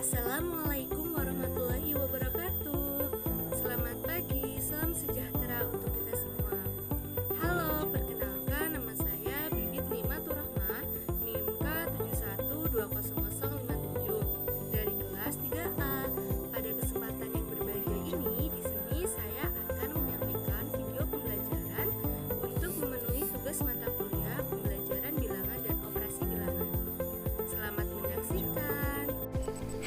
Assalamualaikum warahmatullahi wabarakatuh. Selamat pagi, salam sejahtera untuk kita semua. Halo, perkenalkan nama saya Bibit Nimatur Rahmah, NIM K71200057 dari kelas 3A. Pada kesempatan yang berbahagia ini, di sini saya akan menyampaikan video pembelajaran untuk memenuhi tugas mata kuliah pembelajaran bilangan dan operasi bilangan. Selamat menyaksikan.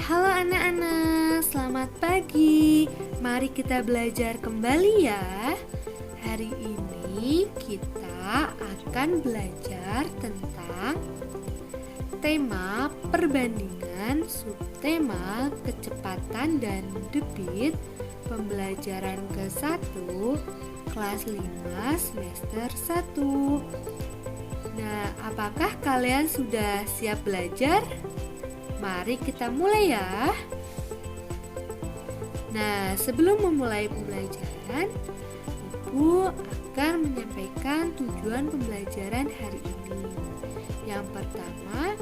Halo anak-anak, selamat pagi. Mari kita belajar kembali ya. Hari ini kita akan belajar tentang tema perbandingan, subtema kecepatan dan debit, pembelajaran ke-1, kelas 5 semester 1. Nah, apakah kalian sudah siap belajar? Mari kita mulai ya. Nah, sebelum memulai pembelajaran, Ibu akan menyampaikan tujuan pembelajaran hari ini. Yang pertama,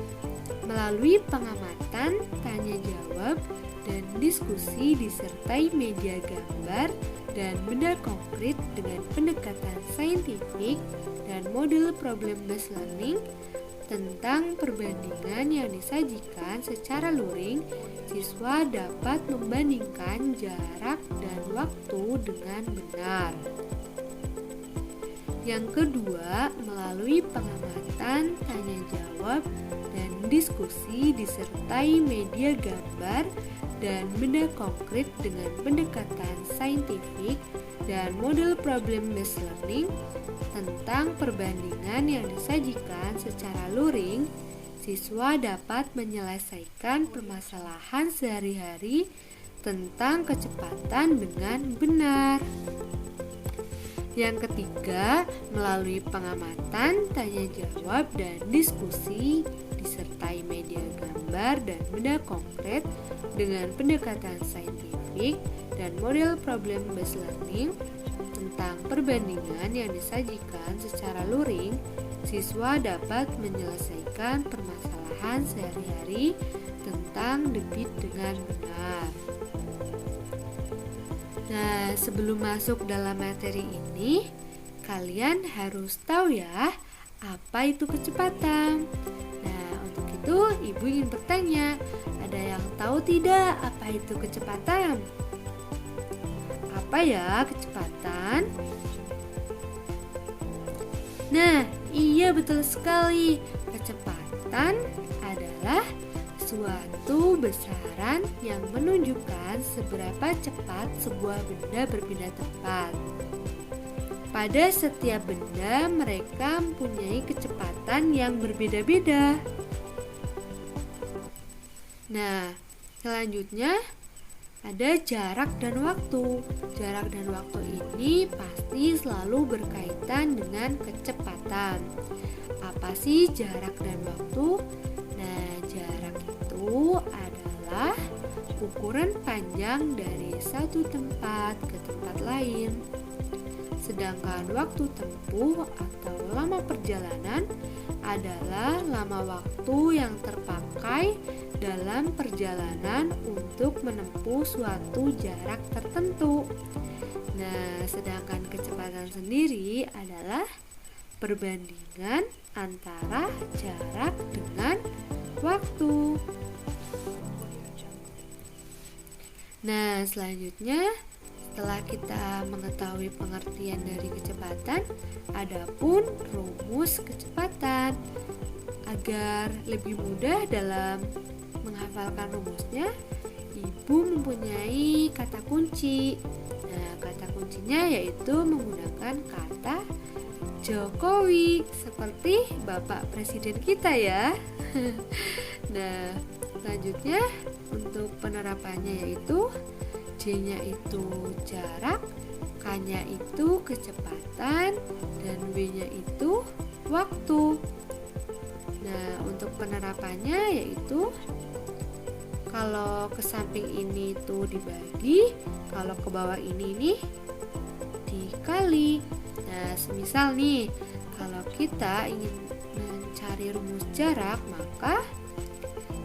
melalui pengamatan, tanya jawab, dan diskusi disertai media gambar dan benda konkret dengan pendekatan saintifik dan model problem-based learning tentang perbandingan yang disajikan secara luring, siswa dapat membandingkan jarak dan waktu dengan benar. Yang kedua, melalui pengamatan, tanya jawab, dan diskusi disertai media gambar dan benda konkret dengan pendekatan saintifik dan model problem-based learning tentang perbandingan yang disajikan secara luring, siswa dapat menyelesaikan permasalahan sehari-hari tentang kecepatan dengan benar. Yang ketiga, melalui pengamatan, tanya jawab, dan diskusi disertai media gambar dan benda konkret dengan pendekatan saintifik dan model problem-based learning tentang perbandingan yang disajikan secara luring, siswa dapat menyelesaikan permasalahan sehari-hari tentang debit dengan benar. Nah, sebelum masuk dalam materi ini, kalian harus tahu ya, apa itu kecepatan. Nah, untuk itu Ibu ingin bertanya, ada yang tahu tidak apa itu kecepatan? Apa ya kecepatan? Nah, iya betul sekali. Kecepatan adalah suatu besaran yang menunjukkan seberapa cepat sebuah benda berpindah tempat. Pada setiap benda, mereka mempunyai kecepatan yang berbeda-beda. Nah, selanjutnya ada jarak dan waktu. Jarak dan waktu ini pasti selalu berkaitan dengan kecepatan. Apa sih jarak dan waktu? Nah, jarak itu adalah ukuran panjang dari satu tempat ke tempat lain. Sedangkan waktu tempuh atau lama perjalanan adalah lama waktu yang terpakai dalam perjalanan untuk menempuh suatu jarak tertentu. Nah, sedangkan kecepatan sendiri adalah perbandingan antara jarak dengan waktu. Nah, selanjutnya setelah kita mengetahui pengertian dari kecepatan, adapun rumus kecepatan. Agar lebih mudah dalam menghafalkan rumusnya, Ibu mempunyai kata kunci. Nah, kata kuncinya yaitu menggunakan kata Jokowi, seperti Bapak Presiden kita ya. Nah, selanjutnya untuk penerapannya yaitu J-nya itu jarak, K-nya itu kecepatan, dan W-nya itu waktu. Nah, untuk penerapannya yaitu kalau ke samping ini tuh dibagi, kalau ke bawah ini nih dikali. Nah, semisal nih, kalau kita ingin mencari rumus jarak, maka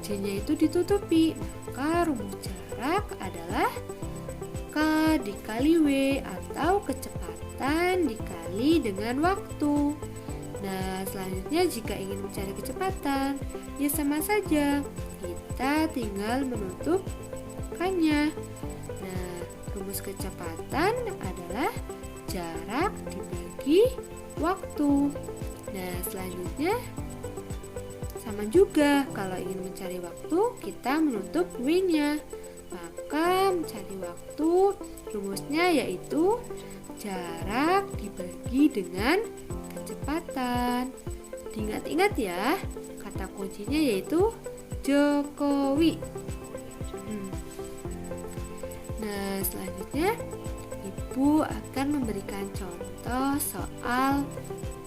kuncinya itu ditutupi. Maka rumus jarak adalah K dikali W atau kecepatan dikali dengan waktu. Nah, selanjutnya jika ingin mencari kecepatan, ya sama saja. Kita tinggal menutup K-nya. Nah, rumus kecepatan adalah jarak dibagi waktu. Nah, selanjutnya sama juga, kalau ingin mencari waktu, kita menutup W-nya. Maka mencari waktu, rumusnya yaitu jarak dibagi dengan kecepatan. Diingat-ingat ya, kata kuncinya yaitu Jokowi. Nah, selanjutnya Ibu akan memberikan contoh soal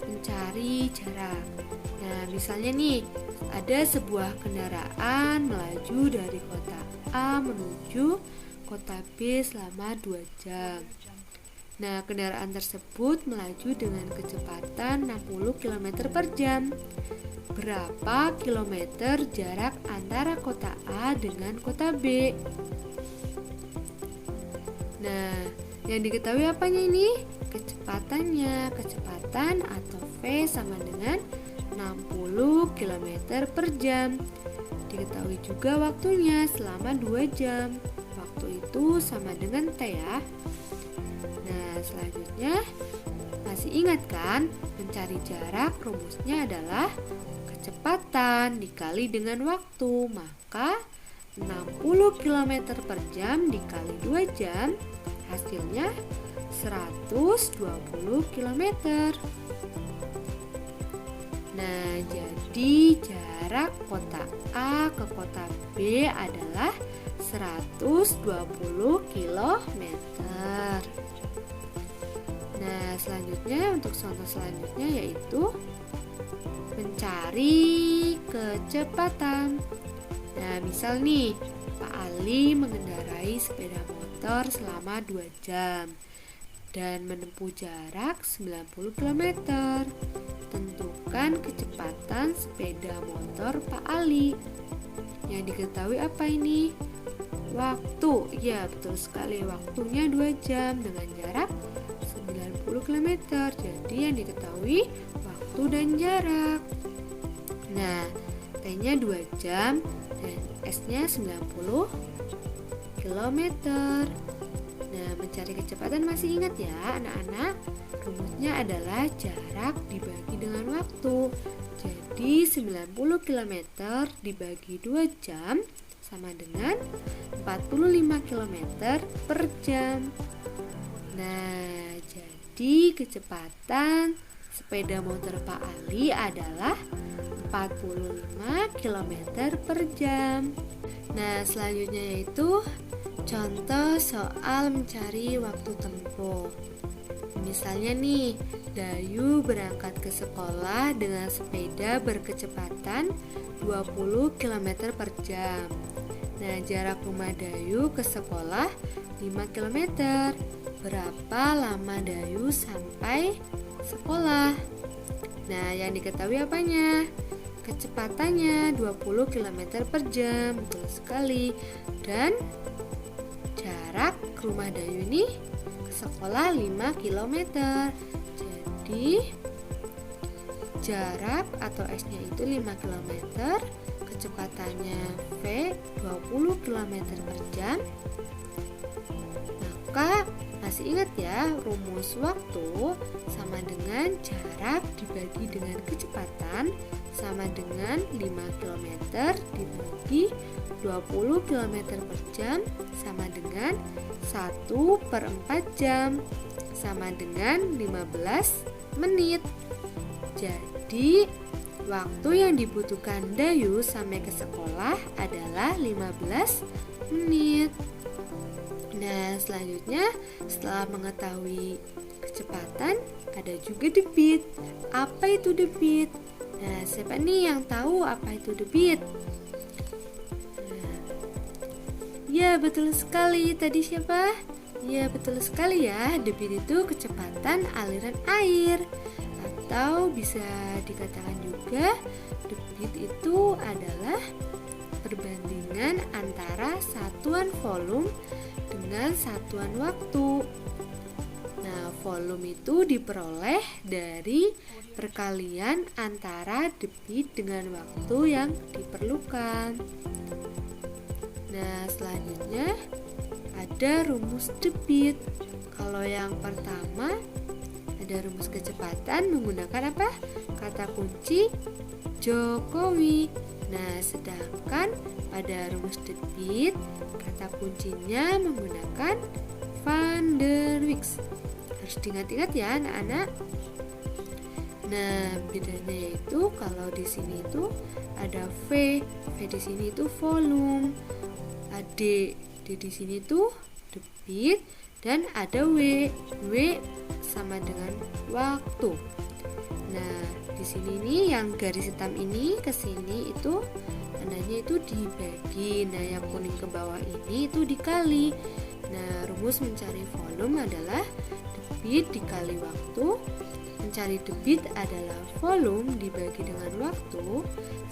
mencari jarak. Nah, misalnya nih, ada sebuah kendaraan melaju dari kota A menuju kota B selama 2 jam. Nah, kendaraan tersebut melaju dengan kecepatan 60 km per jam. Berapa kilometer jarak antara kota A dengan kota B? Nah, yang diketahui apanya ini? Kecepatannya. Kecepatan atau V sama dengan 60 km per jam. Diketahui juga waktunya selama 2 jam. Waktu itu sama dengan T ya. Nah, selanjutnya masih ingat kan? Mencari jarak rumusnya adalah kecepatan dikali dengan waktu. Maka 60 km per jam dikali 2 jam hasilnya 120 km. Nah, jadi jarak kota A ke kota B adalah 120 km. Nah, selanjutnya untuk contoh selanjutnya yaitu mencari kecepatan. Nah, misal nih, Pak Ali mengendarai sepeda motor selama 2 jam dan menempuh jarak 90 km. Tentukan kecepatan sepeda motor Pak Ali. Yang diketahui apa ini? Waktu. Ya, betul sekali. Waktunya 2 jam dengan jarak 90 km. Jadi yang diketahui waktu dan jarak. Nah, T-nya 2 jam dan S-nya 90 km. Nah, mencari kecepatan masih ingat ya anak-anak? Rumusnya adalah jarak dibagi dengan waktu. Jadi 90 km dibagi 2 jam sama dengan 45 km per jam. Nah, jadi kecepatan sepeda motor Pak Ali adalah 45 km per jam. Nah, selanjutnya yaitu contoh soal mencari waktu tempuh. Misalnya nih, Dayu berangkat ke sekolah dengan sepeda berkecepatan 20 km per jam. Nah, jarak rumah Dayu ke sekolah 5 km. Berapa lama Dayu sampai sekolah? Nah, yang diketahui apanya? Kecepatannya 20 km per jam. Betul sekali. Dan jarak rumah Dayu ini ke sekolah 5 km. Jadi jarak atau S-nya itu 5 km, kecepatannya V 20 km per jam. Maka masih ingat ya, rumus waktu sama dengan jarak dibagi dengan kecepatan sama dengan 5 km dibagi 20 km per jam sama dengan 1/4 jam sama dengan 15 menit. Jadi waktu yang dibutuhkan Dayu sampai ke sekolah adalah 15 menit. Nah, selanjutnya setelah mengetahui kecepatan, ada juga debit. Apa itu debit? Nah, siapa nih yang tahu apa itu debit? Ya, betul sekali. Tadi siapa? Ya, betul sekali ya. Debit itu kecepatan aliran air. Atau bisa dikatakan juga debit itu adalah perbandingan antara satuan volume dengan satuan waktu. Nah, volume itu diperoleh dari perkalian antara debit dengan waktu yang diperlukan. Nah, selanjutnya ada rumus debit. Kalau yang pertama ada rumus kecepatan menggunakan apa? Kata kunci Jokowi. Nah, sedangkan pada rumus debit kata kuncinya menggunakan Van der Waals. Harus diingat-ingat ya anak-anak. Nah, bedanya itu kalau di sini itu ada V di sini itu volume, D di sini itu debit, dan ada W sama dengan waktu. Nah, di sini nih yang garis hitam ini ke sini itu tandanya itu dibagi. Nah, yang kuning ke bawah ini itu dikali. Nah, rumus mencari volume adalah debit dikali waktu. Mencari debit adalah volume dibagi dengan waktu,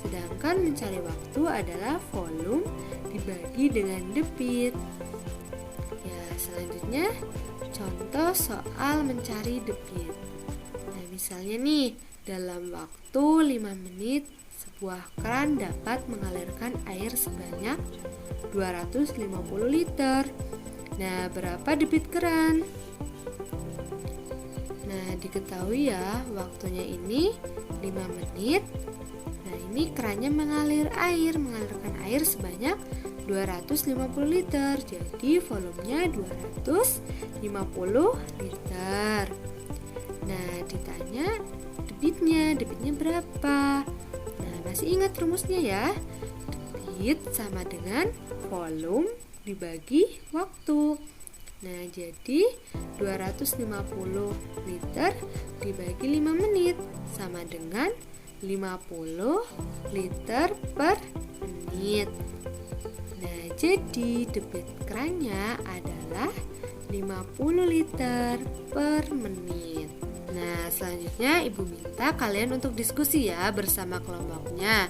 sedangkan mencari waktu adalah volume dibagi dengan debit. Ya, selanjutnya contoh soal mencari debit. Nah, misalnya nih, dalam waktu 5 menit sebuah keran dapat mengalirkan air sebanyak 250 liter. Nah, berapa debit keran? Nah, diketahui ya, waktunya ini 5 menit. Nah, ini kerannya mengalirkan air sebanyak 250 liter. Jadi volumenya 250 liter. Nah, ditanya debitnya berapa? Nah, masih ingat rumusnya ya? Debit sama dengan volume dibagi waktu. Nah, jadi 250 liter dibagi 5 menit sama dengan 50 liter per menit. Nah, jadi debit kerannya adalah 50 liter per menit. Nah, selanjutnya Ibu minta kalian untuk diskusi ya bersama kelompoknya.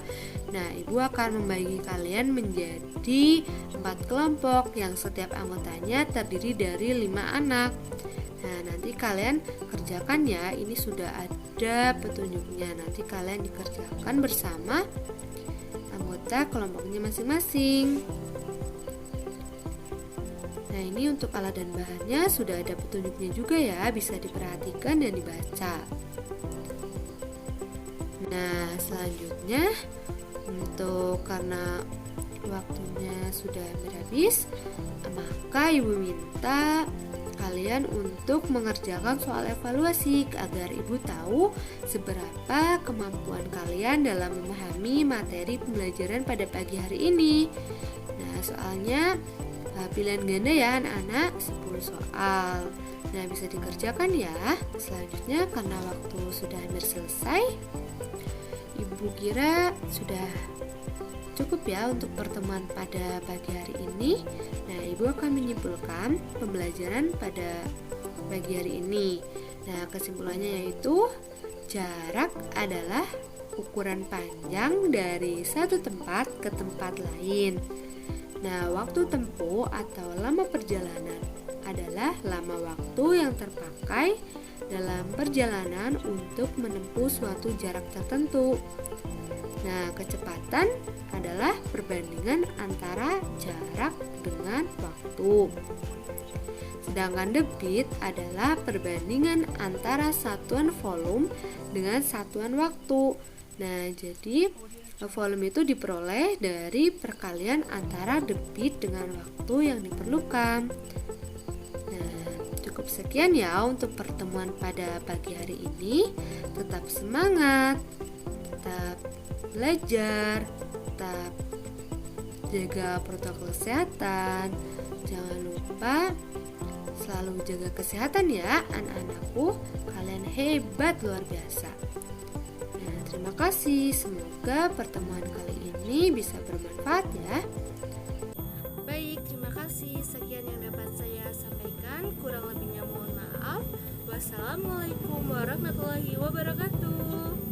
Nah, Ibu akan membagi kalian menjadi 4 kelompok yang setiap anggotanya terdiri dari 5 anak. Nah, nanti kalian kerjakan ya, ini sudah ada petunjuknya. Nanti kalian dikerjakan bersama anggota kelompoknya masing-masing. Nah, ini untuk alat dan bahannya sudah ada petunjuknya juga ya, bisa diperhatikan dan dibaca. Nah, selanjutnya karena waktunya sudah habis, maka Ibu minta kalian untuk mengerjakan soal evaluasi agar Ibu tahu seberapa kemampuan kalian dalam memahami materi pembelajaran pada pagi hari ini. Nah, soalnya pilihan ganda ya anak-anak, 10 soal. Nah, bisa dikerjakan ya. Selanjutnya karena waktu sudah hampir selesai, Ibu kira sudah cukup ya untuk pertemuan pada pagi hari ini. Nah, Ibu akan menyimpulkan pembelajaran pada pagi hari ini. Nah, kesimpulannya yaitu jarak adalah ukuran panjang dari satu tempat ke tempat lain. Nah, waktu tempuh atau lama perjalanan adalah lama waktu yang terpakai dalam perjalanan untuk menempuh suatu jarak tertentu. Nah, kecepatan adalah perbandingan antara jarak dengan waktu. Sedangkan debit adalah perbandingan antara satuan volume dengan satuan waktu. Nah, jadi volume itu diperoleh dari perkalian antara debit dengan waktu yang diperlukan. Nah, cukup sekian ya untuk pertemuan pada pagi hari ini. Tetap semangat, tetap belajar, tetap jaga protokol kesehatan. Jangan lupa selalu jaga kesehatan ya anak-anakku. Kalian hebat luar biasa. Nah, terima kasih. Semoga pertemuan kali ini bisa bermanfaat ya. Baik, terima kasih. Sekian yang dapat saya sampaikan. Kurang lebihnya mohon maaf. Wassalamualaikum warahmatullahi wabarakatuh.